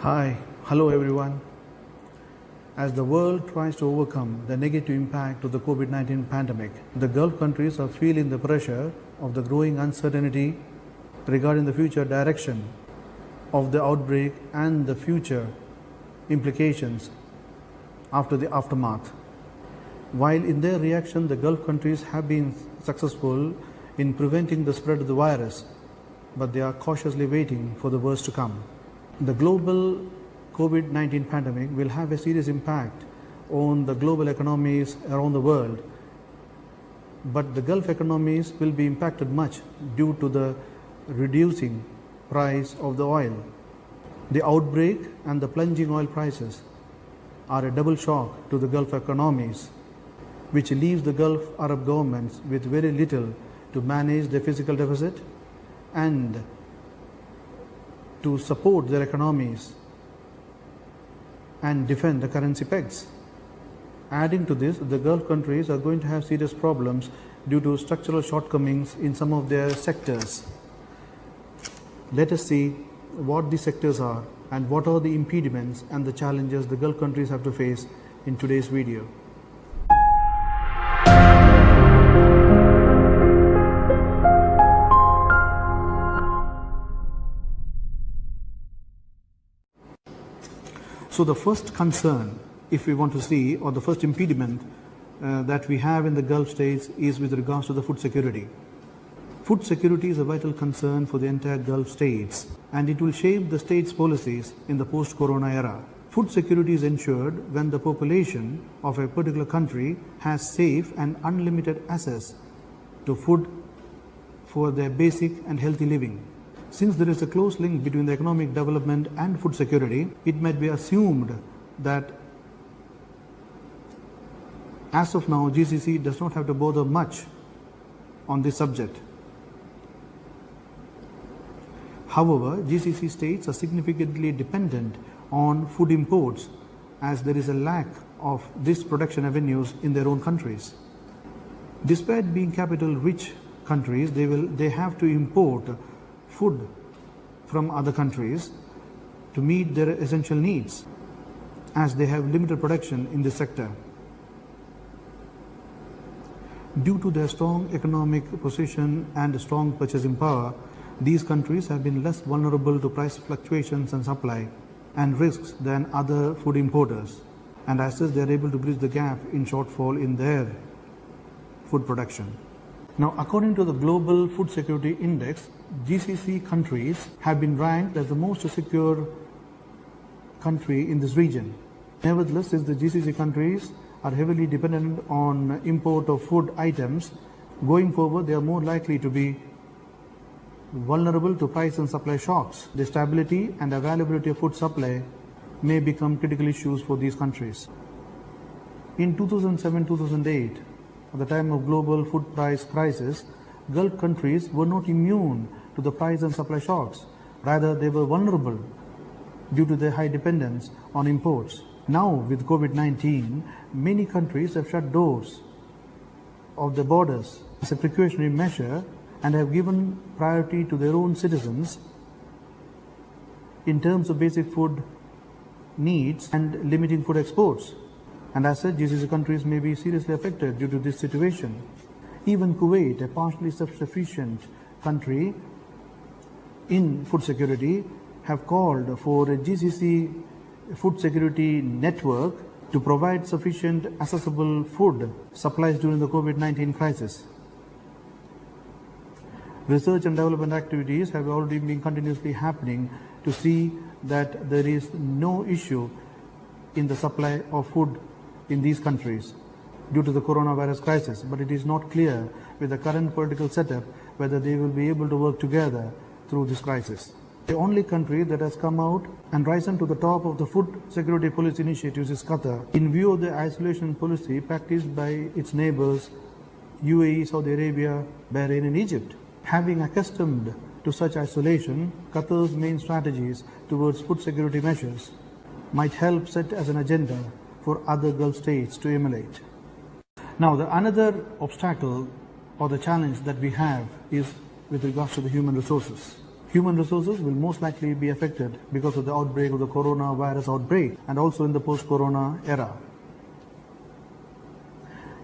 Hi, hello everyone. As the world tries to overcome the negative impact of the COVID-19 pandemic, the Gulf countries are feeling the pressure of the growing uncertainty regarding the future direction of the outbreak and the future implications after the aftermath. While in their reaction, the Gulf countries have been successful in preventing the spread of the virus, but they are cautiously waiting for the worst to come. The global COVID-19 pandemic will have a serious impact on the global economies around the world, but the Gulf economies will be impacted much due to the reducing price of the oil. The outbreak and the plunging oil prices are a double shock to the Gulf economies, which leaves the Gulf Arab governments with very little to manage their fiscal deficit and to support their economies and defend the currency pegs. Adding to this, the Gulf countries are going to have serious problems due to structural shortcomings in some of their sectors. Let us see what these sectors are and what are the impediments and the challenges the Gulf countries have to face in today's video. So the first concern, if we want to see, or the first impediment that we have in the Gulf states is with regards to the food security. Food security is a vital concern for the entire Gulf states, and it will shape the states' policies in the post-corona era. Food security is ensured when the population of a particular country has safe and unlimited access to food for their basic and healthy living. Since there is a close link between the economic development and food security, it might be assumed that as of now, GCC does not have to bother much on this subject. However, GCC states are significantly dependent on food imports as there is a lack of these production avenues in their own countries. Despite being capital-rich countries, they have to import food from other countries to meet their essential needs, as they have limited production in this sector. Due to their strong economic position and strong purchasing power, these countries have been less vulnerable to price fluctuations and supply and risks than other food importers, and as such they are able to bridge the gap in shortfall in their food production. Now, according to the Global Food Security Index, GCC countries have been ranked as the most secure country in this region. Nevertheless, since the GCC countries are heavily dependent on import of food items, going forward they are more likely to be vulnerable to price and supply shocks. The stability and availability of food supply may become critical issues for these countries. In 2007-2008, at the time of global food price crisis, Gulf countries were not immune to the price and supply shocks. Rather, they were vulnerable due to their high dependence on imports. Now, with COVID-19, many countries have shut doors of the borders as a precautionary measure and have given priority to their own citizens in terms of basic food needs and limiting food exports. And as such, GCC countries may be seriously affected due to this situation. Even Kuwait, a partially self-sufficient country in food security, have called for a GCC food security network to provide sufficient accessible food supplies during the COVID-19 crisis. Research and development activities have already been continuously happening to see that there is no issue in the supply of food in these countries due to the coronavirus crisis, but it is not clear with the current political setup whether they will be able to work together through this crisis. The only country that has come out and risen to the top of the food security policy initiatives is Qatar, in view of the isolation policy practiced by its neighbors UAE, Saudi Arabia, Bahrain and Egypt. Having accustomed to such isolation, Qatar's main strategies towards food security measures might help set as an agenda for other Gulf states to emulate. Now, the another obstacle or the challenge that we have is with regards to the human resources. Human resources will most likely be affected because of the outbreak of the coronavirus outbreak and also in the post-corona era.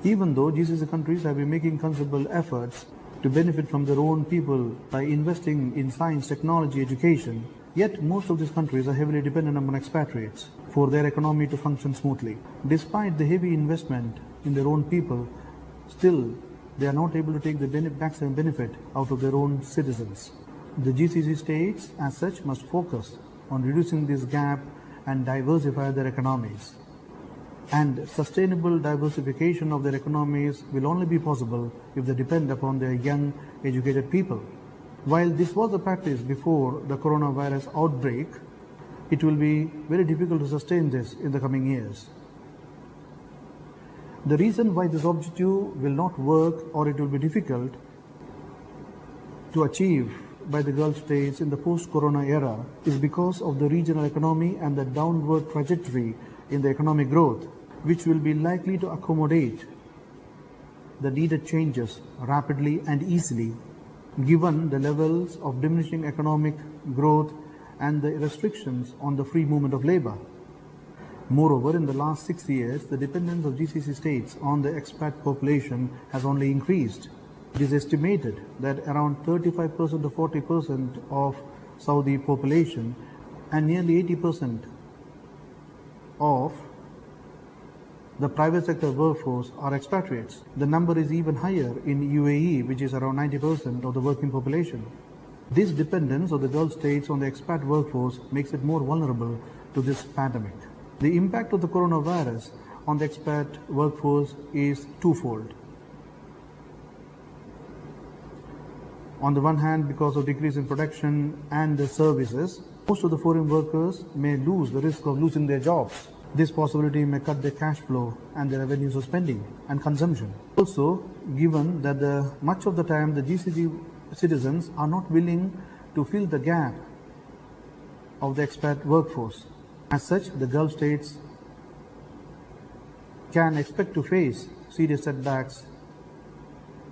Even though GCC countries have been making considerable efforts to benefit from their own people by investing in science, technology, education, yet most of these countries are heavily dependent upon expatriates for their economy to function smoothly. Despite the heavy investment in their own people, still they are not able to take the maximum benefit out of their own citizens. The GCC states, as such, must focus on reducing this gap and diversify their economies. And sustainable diversification of their economies will only be possible if they depend upon their young, educated people. While this was the practice before the coronavirus outbreak, it will be very difficult to sustain this in the coming years. The reason why this objective will not work or it will be difficult to achieve by the Gulf states in the post-corona era is because of the regional economy and the downward trajectory in the economic growth, which will be likely to accommodate the needed changes rapidly and easily, given the levels of diminishing economic growth and the restrictions on the free movement of labor. Moreover, in the last 6 years, the dependence of GCC states on the expat population has only increased. It is estimated that around 35% to 40% of Saudi population and nearly 80% of the private sector workforce are expatriates. The number is even higher in UAE, which is around 90% of the working population. This dependence of the Gulf states on the expat workforce makes it more vulnerable to this pandemic. The impact of the coronavirus on the expat workforce is twofold. On the one hand, because of decrease in production and the services, most of the foreign workers may lose the risk of losing their jobs. This possibility may cut their cash flow and their revenues of spending and consumption. Also, given that much of the time the GCC citizens are not willing to fill the gap of the expat workforce. As such, the Gulf states can expect to face serious setbacks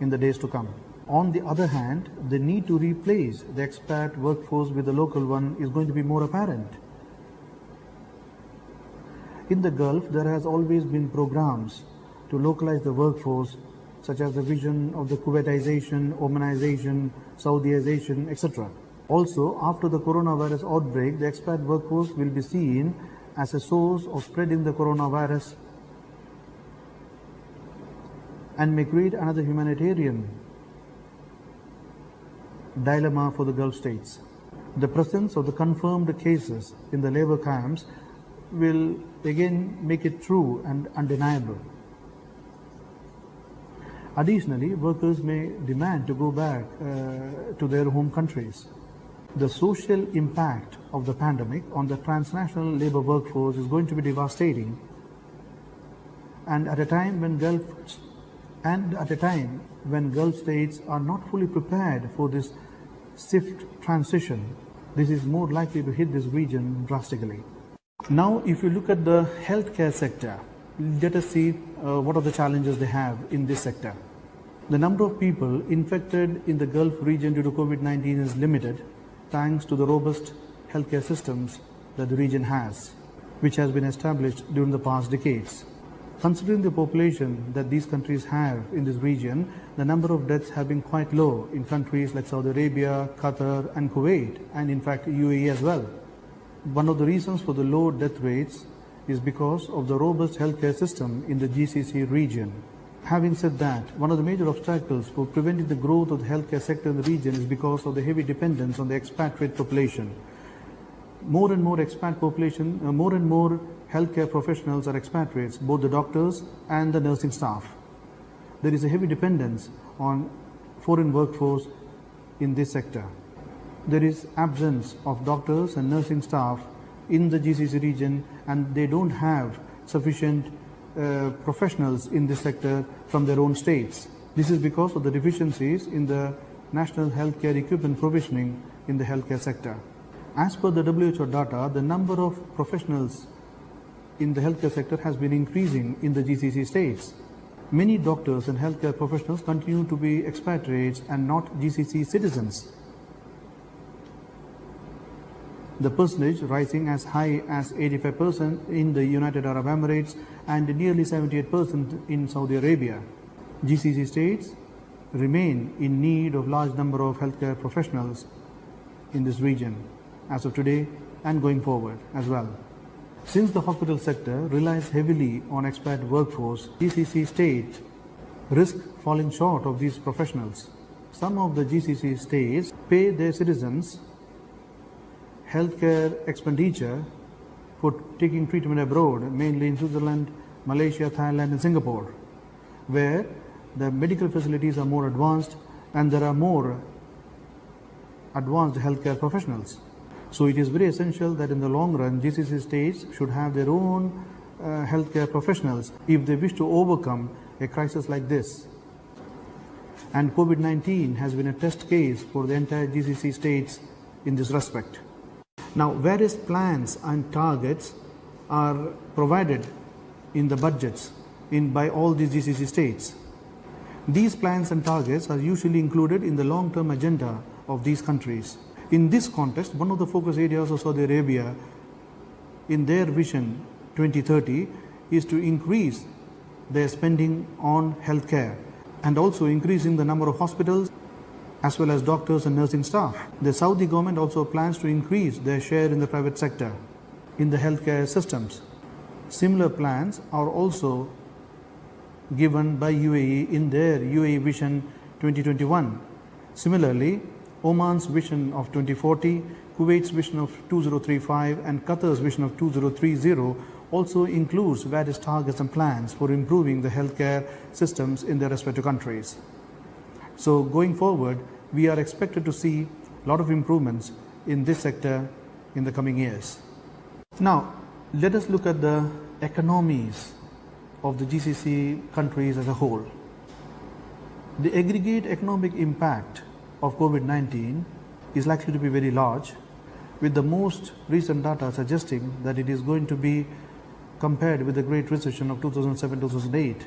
in the days to come. On the other hand, the need to replace the expat workforce with the local one is going to be more apparent. In the Gulf, there has always been programs to localize the workforce, such as the vision of the Kuwaitization, Omanization, Saudiization, etc. Also, after the coronavirus outbreak, the expat workforce will be seen as a source of spreading the coronavirus and may create another humanitarian dilemma for the Gulf states. The presence of the confirmed cases in the labor camps will again make it true and undeniable. Additionally, workers may demand to go back to their home countries. The social impact of the pandemic on the transnational labor workforce is going to be devastating, and at a time when Gulf and at a time when Gulf states are not fully prepared for this swift transition. This is more likely to hit this region drastically. Now, if you look at the healthcare sector, let us see what are the challenges they have in this sector. The number of people infected in the Gulf region due to COVID-19 is limited thanks to the robust healthcare systems that the region has, which has been established during the past decades. Considering the population that these countries have in this region, the number of deaths have been quite low in countries like Saudi Arabia, Qatar and Kuwait, and in fact UAE as well. One of the reasons for the low death rates is because of the robust healthcare system in the GCC region. Having said that, one of the major obstacles for preventing the growth of the healthcare sector in the region is because of the heavy dependence on the expatriate population. More and more expat population, more and more healthcare professionals are expatriates, both the doctors and the nursing staff. There is a heavy dependence on foreign workforce in this sector. There is absence of doctors and nursing staff in the GCC region, and they don't have sufficient professionals in this sector from their own states. This is because of the deficiencies in the national healthcare equipment provisioning in the healthcare sector. As per the WHO data, the number of professionals in the healthcare sector has been increasing in the GCC states. Many doctors and healthcare professionals continue to be expatriates and not GCC citizens. The percentage rising as high as 85% in the United Arab Emirates and nearly 78% in Saudi Arabia. GCC states remain in need of large number of healthcare professionals in this region as of today and going forward as well. Since the hospital sector relies heavily on expat workforce, GCC states risk falling short of these professionals. Some of the GCC states pay their citizens healthcare expenditure for taking treatment abroad, mainly in Switzerland, Malaysia, Thailand and Singapore, where the medical facilities are more advanced and there are more advanced healthcare professionals. So it is very essential that in the long run, GCC states should have their own healthcare professionals if they wish to overcome a crisis like this. And COVID-19 has been a test case for the entire GCC states in this respect. Now, various plans and targets are provided in the budgets by all these GCC states. These plans and targets are usually included in the long-term agenda of these countries. In this context, one of the focus areas of Saudi Arabia in their Vision 2030 is to increase their spending on healthcare and also increasing the number of hospitals as well as doctors and nursing staff. The Saudi government also plans to increase their share in the private sector in the healthcare systems. Similar plans are also given by UAE in their UAE Vision 2021. Similarly, Oman's vision of 2040, Kuwait's vision of 2035 and Qatar's vision of 2030 also includes various targets and plans for improving the healthcare systems in their respective countries. So going forward, we are expected to see a lot of improvements in this sector in the coming years. Now, let us look at the economies of the GCC countries as a whole. The aggregate economic impact of COVID-19 is likely to be very large, with the most recent data suggesting that it is going to be compared with the Great Recession of 2007-2008,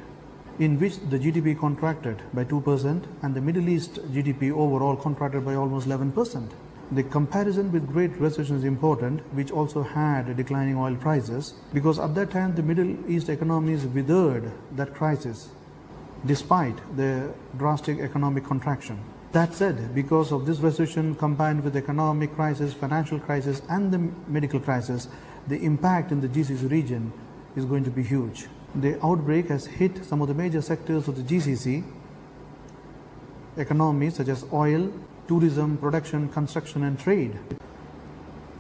in which the GDP contracted by 2% and the Middle East GDP overall contracted by almost 11%. The comparison with Great Recession is important, which also had declining oil prices, because at that time the Middle East economies withered that crisis despite the drastic economic contraction. That said, because of this recession combined with economic crisis, financial crisis and the medical crisis, the impact in the GCC region is going to be huge. The outbreak has hit some of the major sectors of the GCC economies such as oil, tourism, production, construction and trade.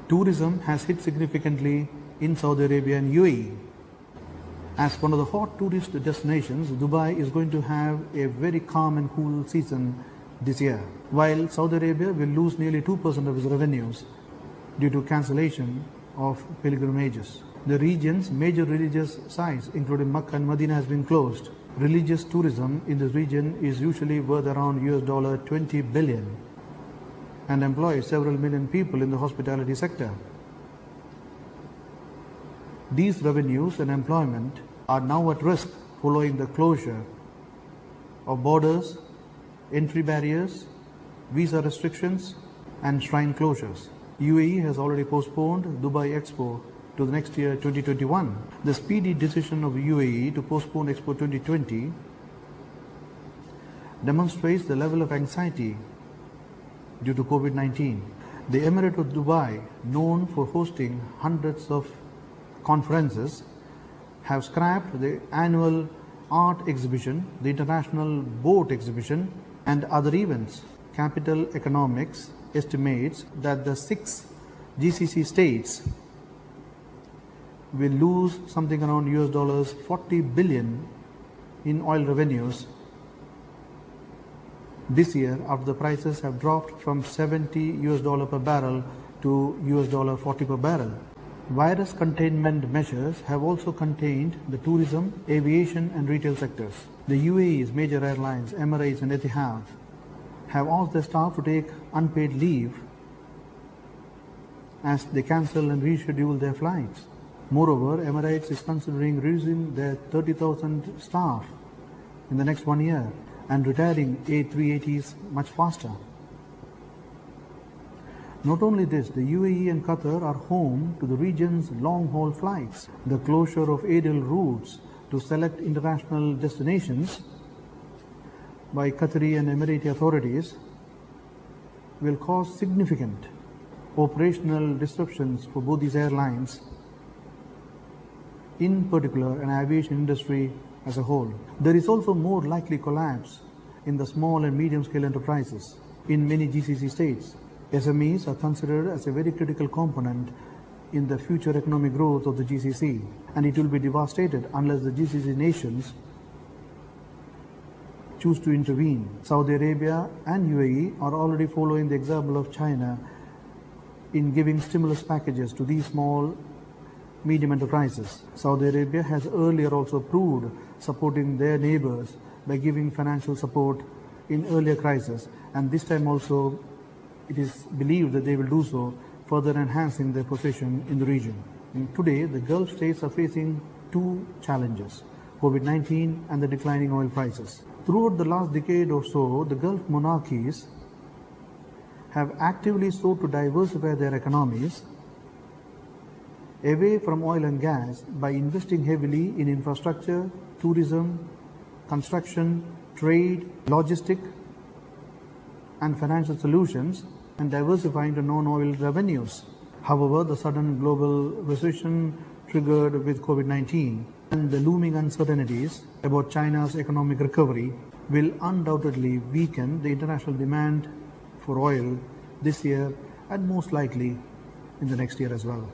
Tourism has hit significantly in Saudi Arabia and UAE. As one of the hot tourist destinations, Dubai is going to have a very calm and cool season this year, while Saudi Arabia will lose nearly 2% of its revenues due to cancellation of pilgrimages. The region's major religious sites, including Makkah and Medina, has been closed. Religious tourism in this region is usually worth around $20 billion and employs several million people in the hospitality sector. These revenues and employment are now at risk following the closure of borders, entry barriers, visa restrictions, and shrine closures. UAE has already postponed Dubai Expo to the next year, 2021. The speedy decision of UAE to postpone Expo 2020 demonstrates the level of anxiety due to COVID-19. The Emirate of Dubai, known for hosting hundreds of conferences, have scrapped the annual art exhibition, the international boat exhibition, and other events. Capital Economics estimates that the 6 GCC states will lose something around $40 billion in oil revenues this year after the prices have dropped from $70 per barrel to $40 per barrel. Virus containment measures have also contained the tourism, aviation and retail sectors. The UAE's major airlines, Emirates and Etihad, have asked their staff to take unpaid leave as they cancel and reschedule their flights. Moreover, Emirates is considering reducing their 30,000 staff in the next 1 year and retiring A380s much faster. Not only this, the UAE and Qatar are home to the region's long-haul flights. The closure of aerial routes to select international destinations by Qatari and Emirati authorities will cause significant operational disruptions for both these airlines, in particular an aviation industry as a whole. There is also more likely collapse in the small and medium-scale enterprises in many GCC states. SMEs are considered as a very critical component in the future economic growth of the GCC, and it will be devastated unless the GCC nations choose to intervene. Saudi Arabia and UAE are already following the example of China in giving stimulus packages to these small, medium enterprises. Saudi Arabia has earlier also proved supporting their neighbors by giving financial support in earlier crises, and this time also it is believed that they will do so, further enhancing their position in the region. And today, the Gulf states are facing two challenges: COVID-19 and the declining oil prices. Throughout the last decade or so, the Gulf monarchies have actively sought to diversify their economies away from oil and gas by investing heavily in infrastructure, tourism, construction, trade, logistics, and financial solutions, and diversifying to non-oil revenues. However, the sudden global recession triggered with COVID-19 and the looming uncertainties about China's economic recovery will undoubtedly weaken the international demand for oil this year and most likely in the next year as well.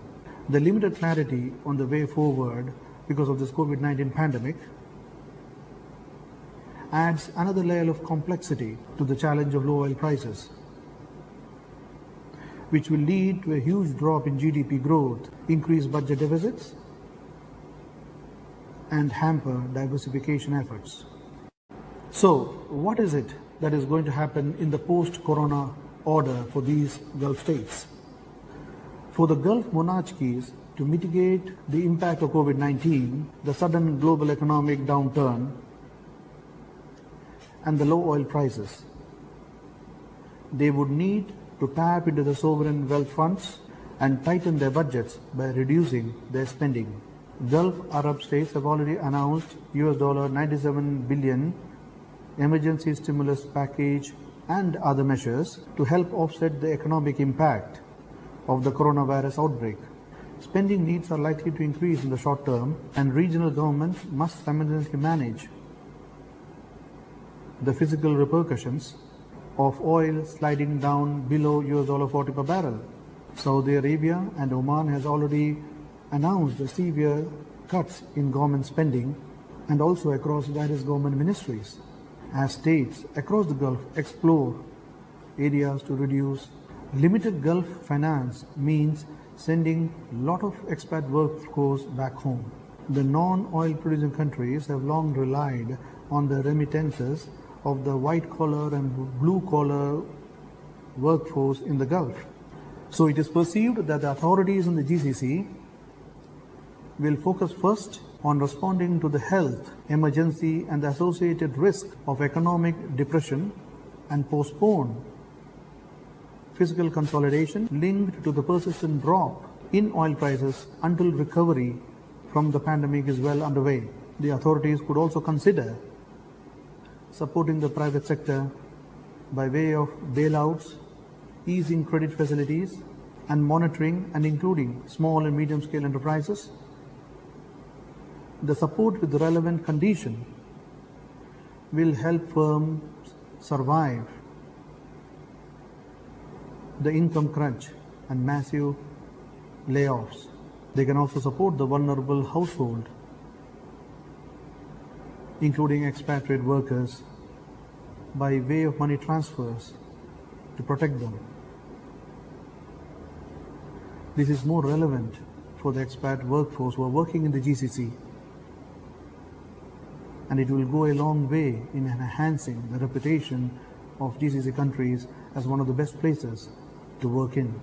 The limited clarity on the way forward because of this COVID-19 pandemic adds another layer of complexity to the challenge of low oil prices, which will lead to a huge drop in GDP growth, increased budget deficits, and hamper diversification efforts. So, what is it that is going to happen in the post-corona order for these Gulf states? For the Gulf monarchies to mitigate the impact of COVID-19, the sudden global economic downturn, and the low oil prices, they would need to tap into the sovereign wealth funds and tighten their budgets by reducing their spending. Gulf Arab states have already announced $97 billion emergency stimulus package and other measures to help offset the economic impact of the coronavirus outbreak. Spending needs are likely to increase in the short term, and regional governments must simultaneously manage the physical repercussions of oil sliding down below $40 per barrel. Saudi Arabia and Oman has already announced severe cuts in government spending and also across various government ministries, as states across the Gulf explore areas to reduce. Limited Gulf finance means sending a lot of expat workforce back home. The non-oil producing countries have long relied on the remittances of the white-collar and blue-collar workforce in the Gulf. So it is perceived that the authorities in the GCC will focus first on responding to the health emergency and the associated risk of economic depression and postpone fiscal consolidation linked to the persistent drop in oil prices until recovery from the pandemic is well underway. The authorities could also consider supporting the private sector by way of bailouts, easing credit facilities, and monitoring and including small and medium-scale enterprises. The support with the relevant condition will help firms survive the income crunch and massive layoffs. They can also support the vulnerable household, including expatriate workers, by way of money transfers to protect them. This is more relevant for the expat workforce who are working in the GCC, and it will go a long way in enhancing the reputation of GCC countries as one of the best places to work in.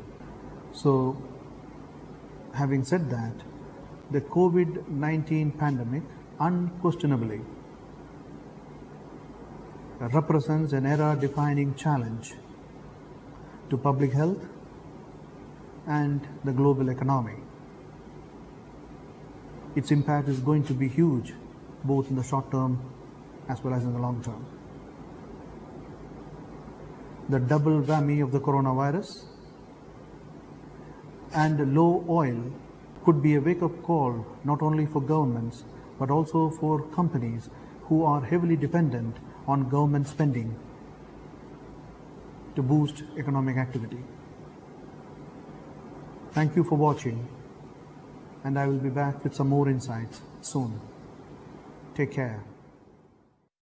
So, having said that, the COVID-19 pandemic unquestionably represents an era-defining challenge to public health and the global economy. Its impact is going to be huge, both in the short term as well as in the long term. The double whammy of the coronavirus and low oil could be a wake-up call not only for governments but also for companies who are heavily dependent on government spending to boost economic activity. Thank you for watching, and I will be back with some more insights soon. Take care.